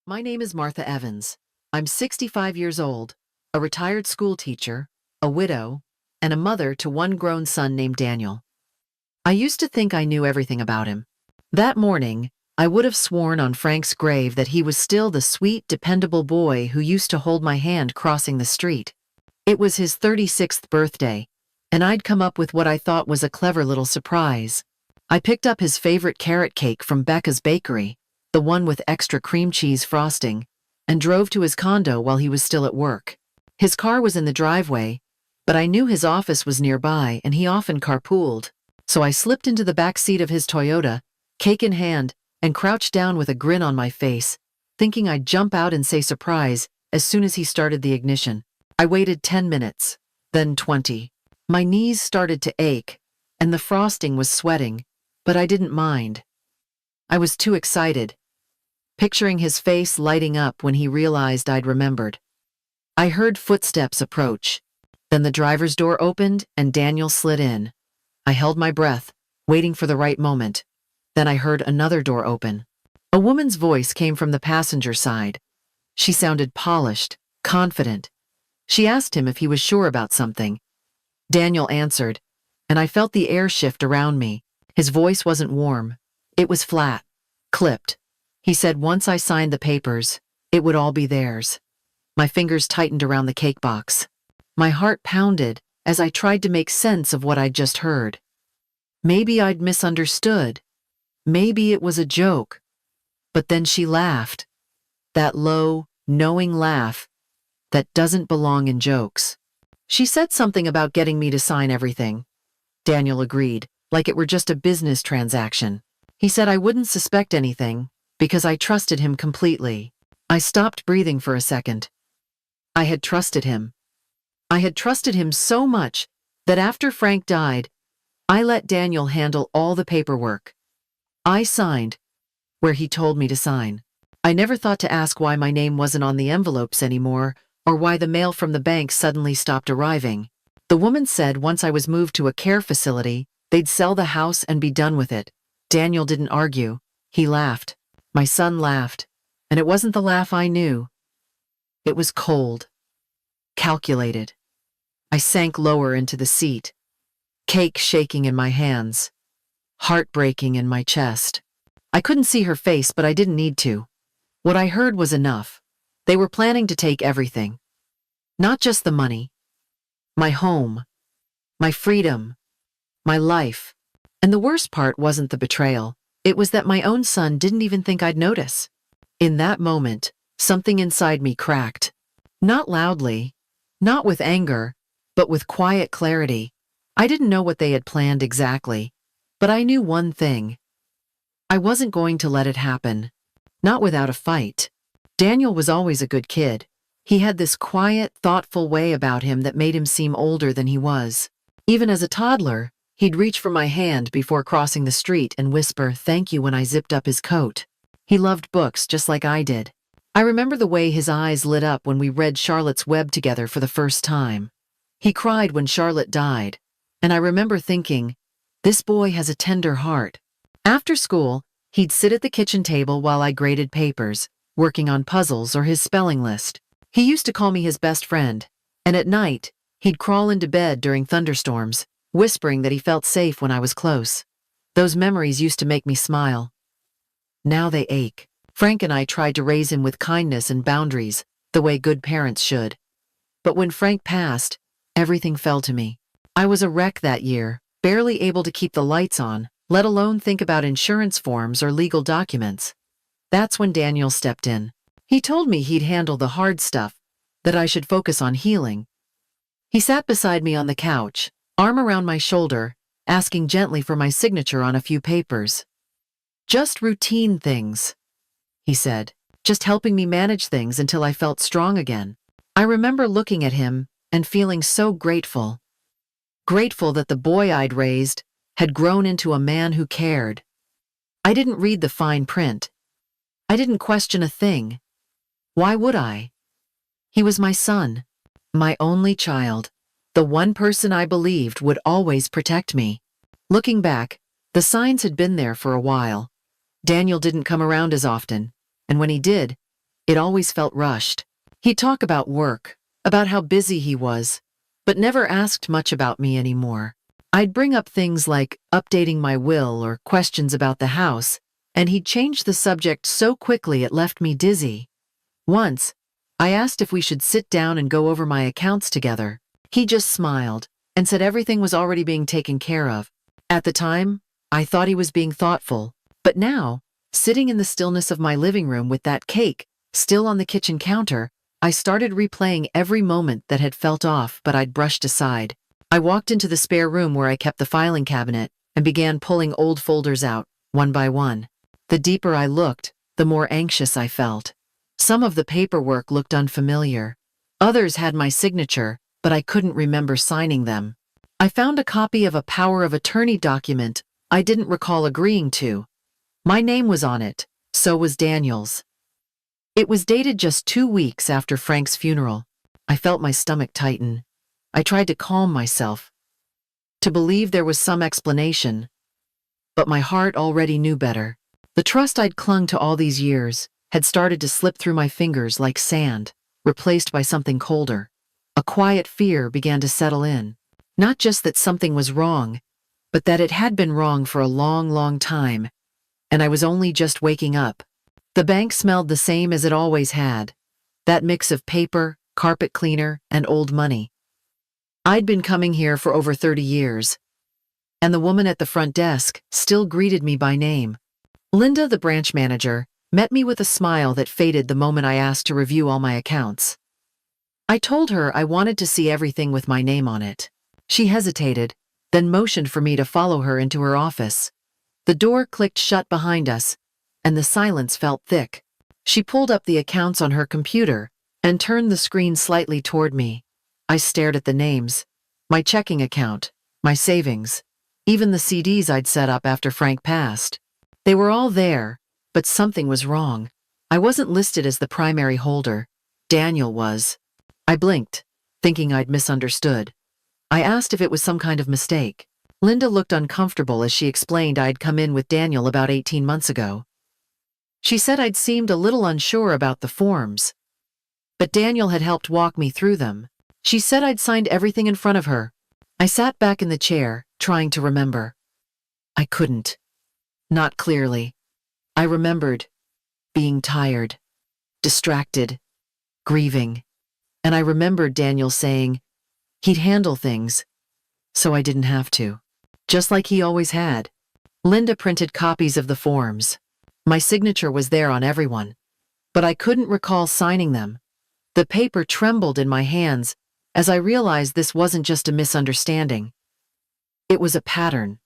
My name is Martha Evans. I'm 65 years old, a retired school teacher, a widow, and a mother to one grown son named Daniel. I used to think I knew everything about him. That morning, I would have sworn on Frank's grave that he was still the sweet, dependable boy who used to hold my hand crossing the street. It was his 36th birthday, and I'd come up with what I thought was a clever little surprise. I picked up his favorite carrot cake from Becca's bakery, the one with extra cream cheese frosting, and drove to his condo while he was still at work. His car was in the driveway, but I knew his office was nearby and he often carpooled, so I slipped into the back seat of his Toyota, cake in hand, and crouched down with a grin on my face, thinking I'd jump out and say surprise as soon as he started the ignition. I waited 10 minutes, then 20. My knees started to ache, and the frosting was sweating, but I didn't mind. I was too excited, picturing his face lighting up when he realized I'd remembered. I heard footsteps approach. Then the driver's door opened and Daniel slid in. I held my breath, waiting for the right moment. Then I heard another door open. A woman's voice came from the passenger side. She sounded polished, confident. She asked him if he was sure about something. Daniel answered, and I felt the air shift around me. His voice wasn't warm. It was flat, clipped. He said once I signed the papers, it would all be theirs. My fingers tightened around the cake box. My heart pounded as I tried to make sense of what I'd just heard. Maybe I'd misunderstood. Maybe it was a joke. But then she laughed. That low, knowing laugh that doesn't belong in jokes. She said something about getting me to sign everything. Daniel agreed, like it were just a business transaction. He said I wouldn't suspect anything because I trusted him completely. I stopped breathing for a second. I had trusted him. I had trusted him so much that after Frank died, I let Daniel handle all the paperwork. I signed where he told me to sign. I never thought to ask why my name wasn't on the envelopes anymore or why the mail from the bank suddenly stopped arriving. The woman said once I was moved to a care facility, they'd sell the house and be done with it. Daniel didn't argue. He laughed. My son laughed. And it wasn't the laugh I knew. It was cold. Calculated. I sank lower into the seat. Cake shaking in my hands. Heartbreaking in my chest. I couldn't see her face, but I didn't need to. What I heard was enough. They were planning to take everything. Not just the money. My home. My freedom. My life. And the worst part wasn't the betrayal. It was that my own son didn't even think I'd notice. In that moment, something inside me cracked. Not loudly. Not with anger, but with quiet clarity. I didn't know what they had planned exactly, but I knew one thing. I wasn't going to let it happen. Not without a fight. Daniel was always a good kid. He had this quiet, thoughtful way about him that made him seem older than he was. Even as a toddler, he'd reach for my hand before crossing the street and whisper thank you when I zipped up his coat. He loved books just like I did. I remember the way his eyes lit up when we read Charlotte's Web together for the first time. He cried when Charlotte died, and I remember thinking, this boy has a tender heart. After school, he'd sit at the kitchen table while I graded papers, working on puzzles or his spelling list. He used to call me his best friend, and at night, he'd crawl into bed during thunderstorms, whispering that he felt safe when I was close. Those memories used to make me smile. Now they ache. Frank and I tried to raise him with kindness and boundaries, the way good parents should. But when Frank passed, everything fell to me. I was a wreck that year, barely able to keep the lights on, let alone think about insurance forms or legal documents. That's when Daniel stepped in. He told me he'd handle the hard stuff, that I should focus on healing. He sat beside me on the couch, arm around my shoulder, asking gently for my signature on a few papers. Just routine things, he said, just helping me manage things until I felt strong again. I remember looking at him and feeling so grateful. Grateful that the boy I'd raised had grown into a man who cared. I didn't read the fine print. I didn't question a thing. Why would I? He was my son, my only child, the one person I believed would always protect me. Looking back, the signs had been there for a while. Daniel didn't come around as often, and when he did, It always felt rushed. He'd talk about work, about how busy he was, but never asked much about me anymore. I'd bring up things like updating my will or questions about the house, and he'd change the subject so quickly it left me dizzy. Once, I asked if we should sit down and go over my accounts together. He just smiled and said everything was already being taken care of. At the time, I thought he was being thoughtful, but now, sitting in the stillness of my living room with that cake still on the kitchen counter, I started replaying every moment that had felt off but I'd brushed aside. I walked into the spare room where I kept the filing cabinet and began pulling old folders out, one by one. The deeper I looked, the more anxious I felt. Some of the paperwork looked unfamiliar. Others had my signature, but I couldn't remember signing them. I found a copy of a power of attorney document I didn't recall agreeing to. My name was on it, so was Daniel's. It was dated just 2 weeks after Frank's funeral. I felt my stomach tighten. I tried to calm myself, to believe there was some explanation, but my heart already knew better. The trust I'd clung to all these years had started to slip through my fingers like sand, replaced by something colder. A quiet fear began to settle in. Not just that something was wrong, but that it had been wrong for a long, long time, and I was only just waking up. The bank smelled the same as it always had, that mix of paper, carpet cleaner, and old money. I'd been coming here for over 30 years, and the woman at the front desk still greeted me by name. Linda, the branch manager, met me with a smile that faded the moment I asked to review all my accounts. I told her I wanted to see everything with my name on it. She hesitated, then motioned for me to follow her into her office. The door clicked shut behind us, and the silence felt thick. She pulled up the accounts on her computer and turned the screen slightly toward me. I stared at the names, my checking account, my savings, even the CDs I'd set up after Frank passed. They were all there, but something was wrong. I wasn't listed as the primary holder. Daniel was. I blinked, thinking I'd misunderstood. I asked if it was some kind of mistake. Linda looked uncomfortable as she explained I'd come in with Daniel about 18 months ago. She said I'd seemed a little unsure about the forms, but Daniel had helped walk me through them. She said I'd signed everything in front of her. I sat back in the chair, trying to remember. I couldn't. Not clearly. I remembered being tired, distracted, grieving, and I remembered Daniel saying he'd handle things, so I didn't have to. Just like he always had. Linda printed copies of the forms. My signature was there on everyone, but I couldn't recall signing them. The paper trembled in my hands as I realized this wasn't just a misunderstanding. It was a pattern,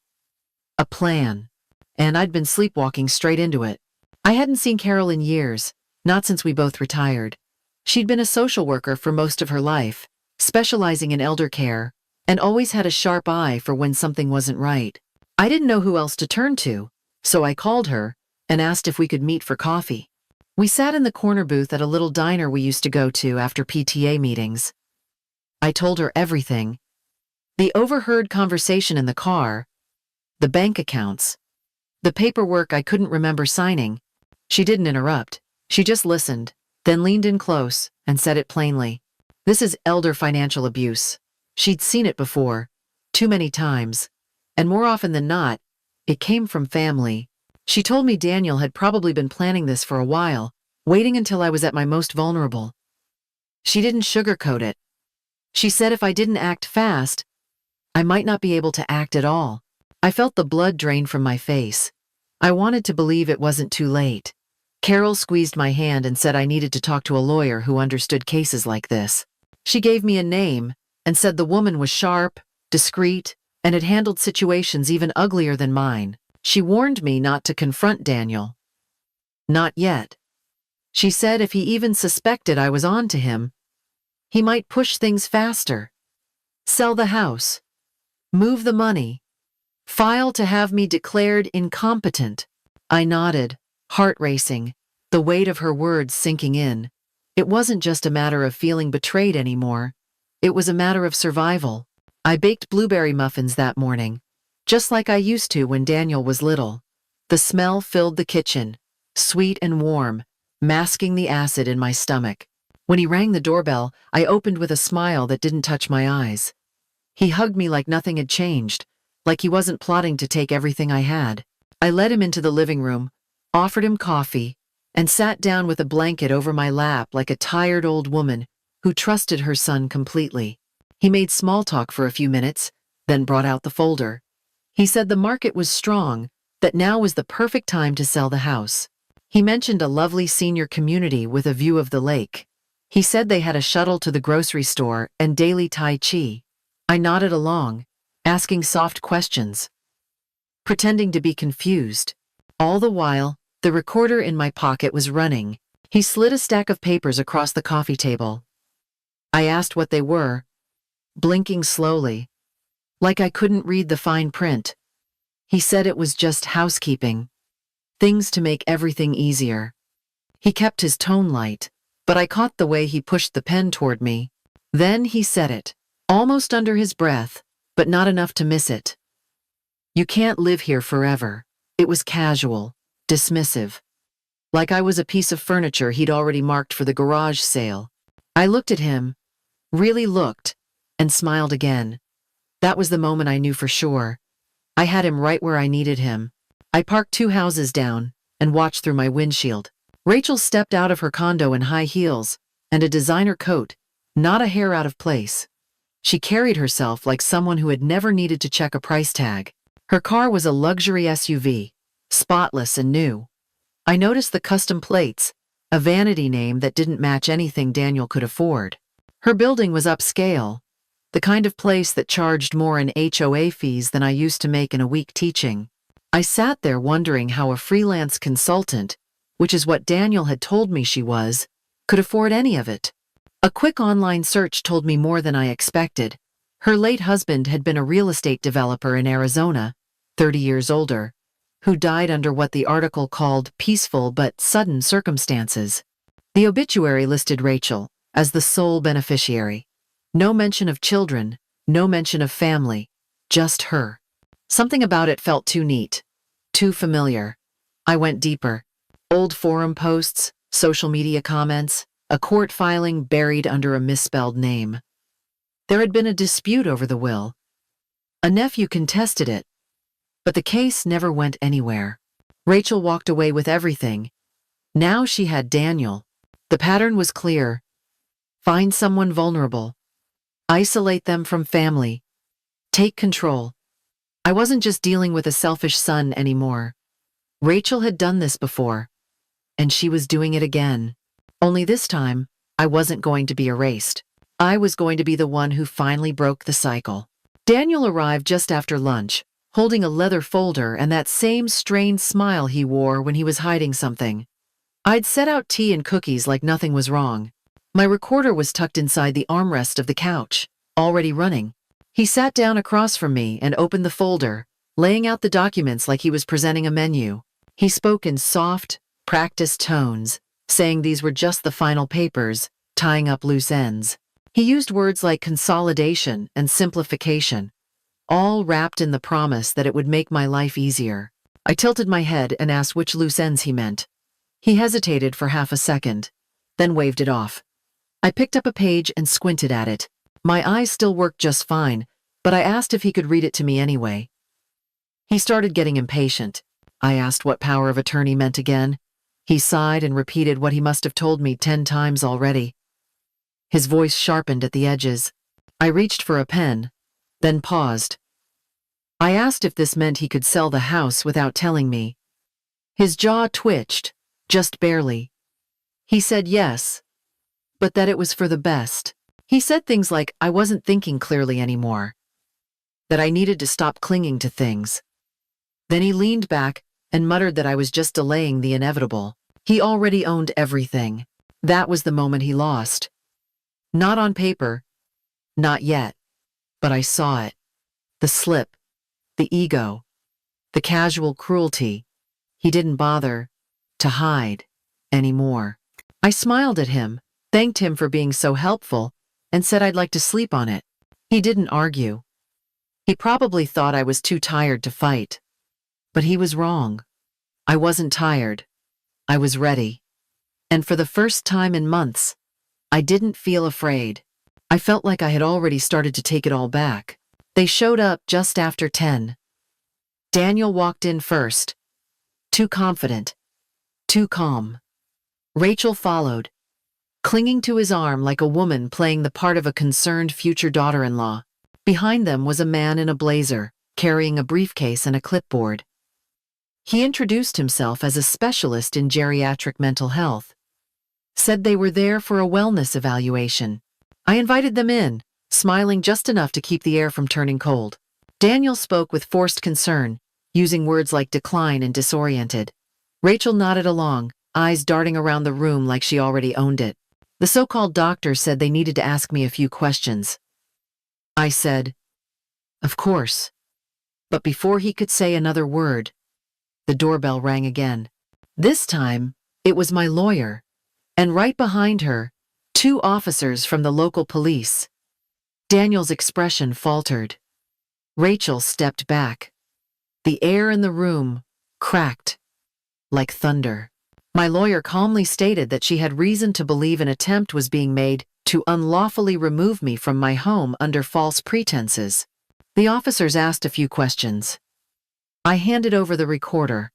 a plan, and I'd been sleepwalking straight into it. I hadn't seen Carol in years, not since we both retired. She'd been a social worker for most of her life, specializing in elder care, and always had a sharp eye for when something wasn't right. I didn't know who else to turn to, so I called her and asked if we could meet for coffee. We sat in the corner booth at a little diner we used to go to after PTA meetings. I told her everything. The overheard conversation in the car, the bank accounts, the paperwork I couldn't remember signing. She didn't interrupt. She just listened, then leaned in close and said it plainly. This is elder financial abuse. She'd seen it before, too many times, and more often than not, it came from family. She told me Daniel had probably been planning this for a while, waiting until I was at my most vulnerable. She didn't sugarcoat it. She said if I didn't act fast, I might not be able to act at all. I felt the blood drain from my face. I wanted to believe it wasn't too late. Carol squeezed my hand and said I needed to talk to a lawyer who understood cases like this. She gave me a name and said the woman was sharp, discreet, and had handled situations even uglier than mine. She warned me not to confront Daniel. Not yet. She said if he even suspected I was on to him, he might push things faster. Sell the house. Move the money. File to have me declared incompetent. I nodded, heart racing, the weight of her words sinking in. It wasn't just a matter of feeling betrayed anymore. It was a matter of survival. I baked blueberry muffins that morning, just like I used to when Daniel was little. The smell filled the kitchen, sweet and warm, masking the acid in my stomach. When he rang the doorbell, I opened with a smile that didn't touch my eyes. He hugged me like nothing had changed, like he wasn't plotting to take everything I had. I led him into the living room, offered him coffee, and sat down with a blanket over my lap like a tired old woman who trusted her son completely. He made small talk for a few minutes, then brought out the folder. He said the market was strong, that now was the perfect time to sell the house. He mentioned a lovely senior community with a view of the lake. He said they had a shuttle to the grocery store and daily Tai Chi. I nodded along, asking soft questions, pretending to be confused. All the while, the recorder in my pocket was running. He slid a stack of papers across the coffee table. I asked what they were, blinking slowly, like I couldn't read the fine print. He said it was just housekeeping, things to make everything easier. He kept his tone light, but I caught the way he pushed the pen toward me. Then he said it, almost under his breath, but not enough to miss it. You can't live here forever. It was casual, dismissive, like I was a piece of furniture he'd already marked for the garage sale. I looked at him, really looked, and smiled again. That was the moment I knew for sure. I had him right where I needed him. I parked 2 houses down and watched through my windshield. Rachel stepped out of her condo in high heels and a designer coat, not a hair out of place. She carried herself like someone who had never needed to check a price tag. Her car was a luxury SUV, spotless and new. I noticed the custom plates, a vanity name that didn't match anything Daniel could afford. Her building was upscale, the kind of place that charged more in HOA fees than I used to make in a week teaching. I sat there wondering how a freelance consultant, which is what Daniel had told me she was, could afford any of it. A quick online search told me more than I expected. Her late husband had been a real estate developer in Arizona, 30 years older, who died under what the article called peaceful but sudden circumstances. The obituary listed Rachel as the sole beneficiary. No mention of children, no mention of family, just her. Something about it felt too neat, too familiar. I went deeper. Old forum posts, social media comments, a court filing buried under a misspelled name. There had been a dispute over the will. A nephew contested it, but the case never went anywhere. Rachel walked away with everything. Now she had Daniel. The pattern was clear. Find someone vulnerable. Isolate them from family. Take control. I wasn't just dealing with a selfish son anymore. Rachel had done this before, and she was doing it again. Only this time, I wasn't going to be erased. I was going to be the one who finally broke the cycle. Daniel arrived just after lunch, holding a leather folder and that same strained smile he wore when he was hiding something. I'd set out tea and cookies like nothing was wrong. My recorder was tucked inside the armrest of the couch, already running. He sat down across from me and opened the folder, laying out the documents like he was presenting a menu. He spoke in soft, practiced tones, saying these were just the final papers, tying up loose ends. He used words like consolidation and simplification, all wrapped in the promise that it would make my life easier. I tilted my head and asked which loose ends he meant. He hesitated for half a second, then waved it off. I picked up a page and squinted at it. My eyes still worked just fine, but I asked if he could read it to me anyway. He started getting impatient. I asked what power of attorney meant again. He sighed and repeated what he must have told me 10 times already. His voice sharpened at the edges. I reached for a pen, then paused. I asked if this meant he could sell the house without telling me. His jaw twitched, just barely. He said yes, but that it was for the best. He said things like I wasn't thinking clearly anymore, that I needed to stop clinging to things. Then he leaned back and muttered that I was just delaying the inevitable. He already owned everything. That was the moment he lost. Not on paper, not yet, but I saw it. The slip, the ego, the casual cruelty. He didn't bother to hide anymore. I smiled at him, thanked him for being so helpful, and said I'd like to sleep on it. He didn't argue. He probably thought I was too tired to fight. But he was wrong. I wasn't tired. I was ready. And for the first time in months, I didn't feel afraid. I felt like I had already started to take it all back. They showed up just after 10. Daniel walked in first. Too confident. Too calm. Rachel followed, clinging to his arm like a woman playing the part of a concerned future daughter-in-law. Behind them was a man in a blazer, carrying a briefcase and a clipboard. He introduced himself as a specialist in geriatric mental health. Said they were there for a wellness evaluation. I invited them in, smiling just enough to keep the air from turning cold. Daniel spoke with forced concern, using words like decline and disoriented. Rachel nodded along, eyes darting around the room like she already owned it. The so-called doctor said they needed to ask me a few questions. I said, "Of course." But before he could say another word, the doorbell rang again. This time, it was my lawyer, and right behind her, 2 officers from the local police. Daniel's expression faltered. Rachel stepped back. The air in the room cracked like thunder. My lawyer calmly stated that she had reason to believe an attempt was being made to unlawfully remove me from my home under false pretenses. The officers asked a few questions. I handed over the recorder.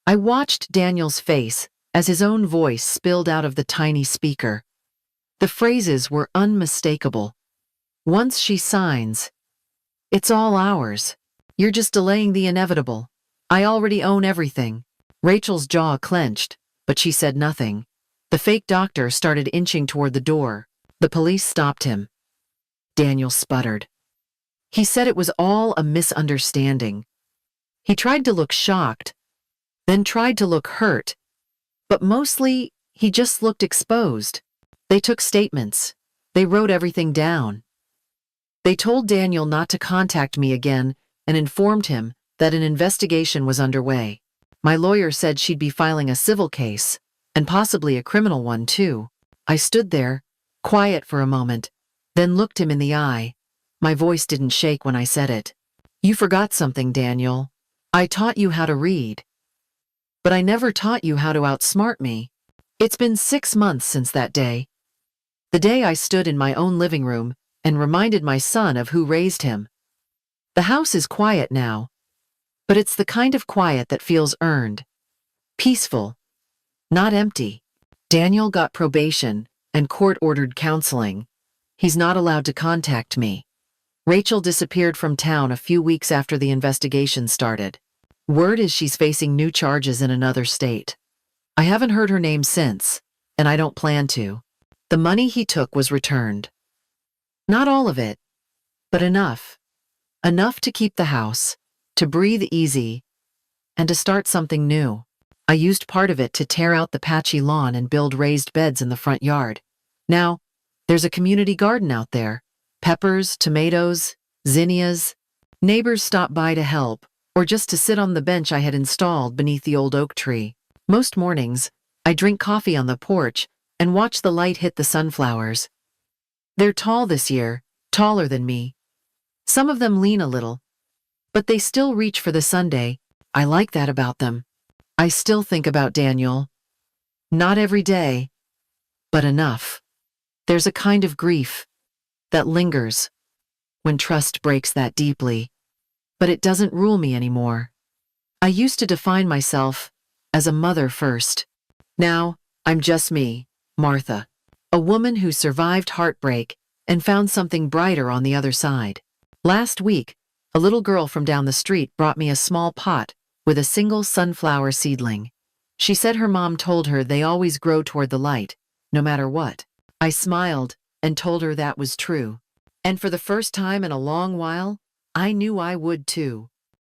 I watched Daniel's face as his own voice spilled out of the tiny speaker. The phrases were unmistakable. Once she signs, it's all ours. You're just delaying the inevitable. I already own everything. Rachel's jaw clenched, but she said nothing. The fake doctor started inching toward the door. The police stopped him. Daniel sputtered. He said it was all a misunderstanding. He tried to look shocked, then tried to look hurt, but mostly he just looked exposed. They took statements. They wrote everything down. They told Daniel not to contact me again and informed him that an investigation was underway. My lawyer said she'd be filing a civil case, and possibly a criminal one too. I stood there, quiet for a moment, then looked him in the eye. My voice didn't shake when I said it. You forgot something, Daniel. I taught you how to read. But I never taught you how to outsmart me. It's been 6 months since that day. The day I stood in my own living room and reminded my son of who raised him. The house is quiet now, but it's the kind of quiet that feels earned. Peaceful, not empty. Daniel got probation and court-ordered counseling. He's not allowed to contact me. Rachel disappeared from town a few weeks after the investigation started. Word is she's facing new charges in another state. I haven't heard her name since, and I don't plan to. The money he took was returned. Not all of it, but enough. Enough to keep the house, to breathe easy, and to start something new. I used part of it to tear out the patchy lawn and build raised beds in the front yard. Now, there's a community garden out there. Peppers, tomatoes, zinnias. Neighbors stop by to help, or just to sit on the bench I had installed beneath the old oak tree. Most mornings, I drink coffee on the porch and watch the light hit the sunflowers. They're tall this year, taller than me. Some of them lean a little, but they still reach for the sundae. I like that about them. I still think about Daniel. Not every day, but enough. There's a kind of grief that lingers when trust breaks that deeply, but it doesn't rule me anymore. I used to define myself as a mother first. Now, I'm just me, Martha, a woman who survived heartbreak and found something brighter on the other side. Last week, a little girl from down the street brought me a small pot with a single sunflower seedling. She said her mom told her they always grow toward the light, no matter what. I smiled and told her that was true. And for the first time in a long while, I knew I would too.